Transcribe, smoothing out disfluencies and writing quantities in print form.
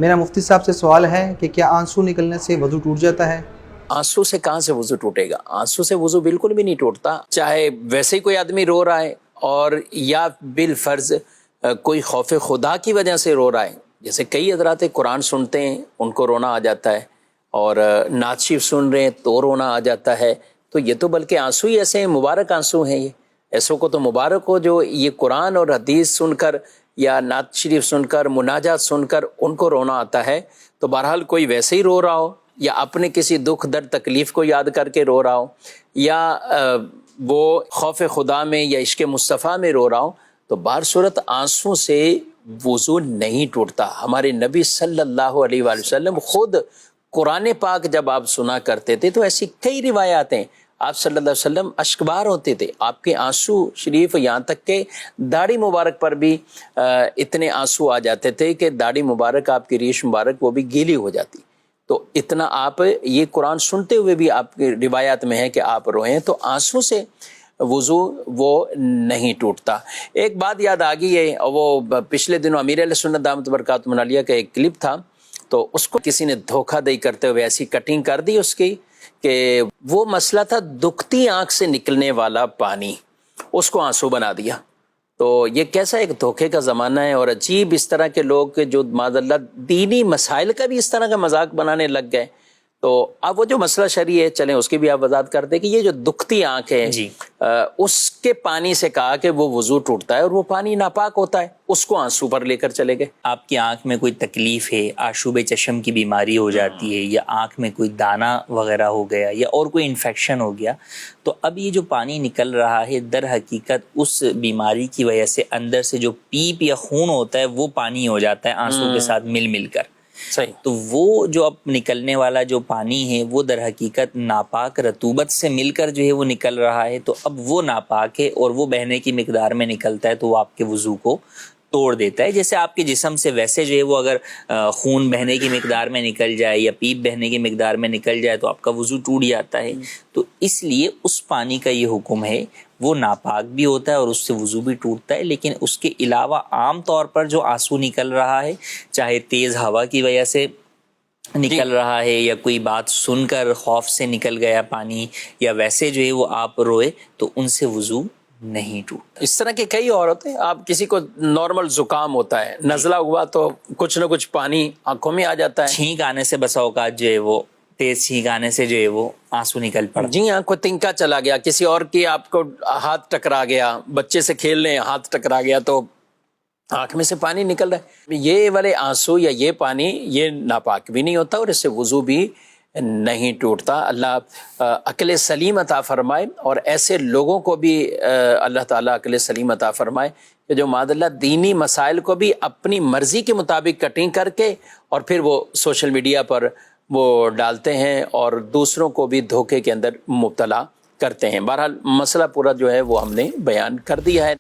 میرا مفتی صاحب سے سوال ہے کہ کیا آنسو نکلنے سے وضو ٹوٹ جاتا ہے؟ آنسو سے کہاں سے وضو ٹوٹے گا؟ آنسو سے وضو بالکل بھی نہیں ٹوٹتا، چاہے ویسے ہی کوئی آدمی رو رہا ہے اور یا بالفرض کوئی خوف خدا کی وجہ سے رو رہا ہے. جیسے کئی حضرات قرآن سنتے ہیں ان کو رونا آ جاتا ہے، اور نعت شریف سن رہے ہیں تو رونا آ جاتا ہے. تو یہ تو بلکہ آنسو ہی ایسے ہیں، مبارک آنسو ہیں. یہ ایسوں کو تو مبارک ہو جو یہ قرآن اور حدیث سن کر یا نعت شریف سن کر مناجات سن کر ان کو رونا آتا ہے. تو بہرحال کوئی ویسے ہی رو رہا ہو یا اپنے کسی دکھ درد تکلیف کو یاد کر کے رو رہا ہو یا وہ خوف خدا میں یا عشق مصطفیٰ میں رو رہا ہو، تو بہر صورت آنسوں سے وضو نہیں ٹوٹتا. ہمارے نبی صلی اللہ علیہ وآلہ وسلم خود قرآن پاک جب آپ سنا کرتے تھے تو ایسی کئی روایات ہیں، آپ صلی اللہ علیہ وسلم اشکبار ہوتے تھے، آپ کے آنسو شریف یہاں تک کہ داڑھی مبارک پر بھی اتنے آنسو آ جاتے تھے کہ داڑھی مبارک، آپ کی ریش مبارک وہ بھی گیلی ہو جاتی. تو اتنا آپ یہ قرآن سنتے ہوئے بھی آپ کی روایات میں ہے کہ آپ روئیں. تو آنسو سے وضو وہ نہیں ٹوٹتا. ایک بات یاد آ گئی ہے، وہ پچھلے دنوں امیر اہل سنت دامت برکاتہ علیہ کا ایک کلپ تھا، تو اس کو کسی نے دھوکہ دہی کرتے ہوئے ایسی کٹنگ کر دی اس کی کہ وہ مسئلہ تھا دکھتی آنکھ سے نکلنے والا پانی، اس کو آنسو بنا دیا. تو یہ کیسا ایک دھوکے کا زمانہ ہے، اور عجیب اس طرح کے لوگ جو معاذ اللہ دینی مسائل کا بھی اس طرح کا مذاق بنانے لگ گئے. تو اب وہ جو مسئلہ شرعی ہے، چلیں اس کی بھی آپ وضاحت کر دیں کہ یہ جو دکھتی آنکھ ہے جی اس کے پانی سے کہا کہ وہ وضو ٹوٹتا ہے اور وہ پانی ناپاک ہوتا ہے، اس کو آنسو پر لے کر چلے گئے. آپ کی آنکھ میں کوئی تکلیف ہے، آشوب چشم کی بیماری ہو جاتی ہے، یا آنکھ میں کوئی دانہ وغیرہ ہو گیا یا اور کوئی انفیکشن ہو گیا، تو اب یہ جو پانی نکل رہا ہے در حقیقت اس بیماری کی وجہ سے اندر سے جو پیپ یا خون ہوتا ہے وہ پانی ہو جاتا ہے آنسو کے ساتھ مل مل کر. صحیح. تو وہ جو اب نکلنے والا جو پانی ہے وہ در حقیقت ناپاک رطوبت سے مل کر جو ہے وہ نکل رہا ہے. تو اب وہ ناپاک ہے اور وہ بہنے کی مقدار میں نکلتا ہے تو وہ آپ کے وضو کو توڑ دیتا ہے. جیسے آپ کے جسم سے ویسے جو ہے وہ اگر خون بہنے کی مقدار میں نکل جائے یا پیپ بہنے کی مقدار میں نکل جائے تو آپ کا وضو ٹوٹ جاتا ہے. تو اس لیے اس پانی کا یہ حکم ہے، وہ ناپاک بھی ہوتا ہے اور اس سے وضو بھی ٹوٹتا ہے. لیکن اس کے علاوہ عام طور پر جو آنسو نکل رہا ہے، چاہے تیز ہوا کی وجہ سے نکل رہا ہے یا کوئی بات سن کر خوف سے نکل گیا پانی، یا ویسے جو ہے وہ آپ روئے، تو ان سے وضو نہیں ٹوٹتا. اس طرح کے کئی اور ہوتے ہیں. آپ کسی کو نارمل زکام ہوتا ہے، نزلہ ہوا تو کچھ نہ کچھ پانی آنکھوں میں آ جاتا ہے، چھینک آنے سے بسا اوقات جو ہے وہ تیز چھینک آنے سے جو ہے وہ آنسو نکل پڑتا. جی ہاں، کوئی تنکا چلا گیا، کسی اور کی آپ کو ہاتھ ٹکرا گیا، بچے سے کھیل رہے ہیں ہاتھ ٹکرا گیا تو آنکھ میں سے پانی نکل رہا ہے. یہ والے آنسو یا یہ پانی یہ ناپاک بھی نہیں ہوتا اور اس سے وضو بھی نہیں ٹوٹتا. اللہ عقل سلیم عطا فرمائے، اور ایسے لوگوں کو بھی اللہ تعالیٰ عقل سلیم عطا فرمائے کہ جو معاذ اللہ دینی مسائل کو بھی اپنی مرضی کے مطابق کٹنگ کر کے اور پھر وہ سوشل میڈیا پر وہ ڈالتے ہیں اور دوسروں کو بھی دھوکے کے اندر مبتلا کرتے ہیں. بہرحال مسئلہ پورا جو ہے وہ ہم نے بیان کر دیا ہے.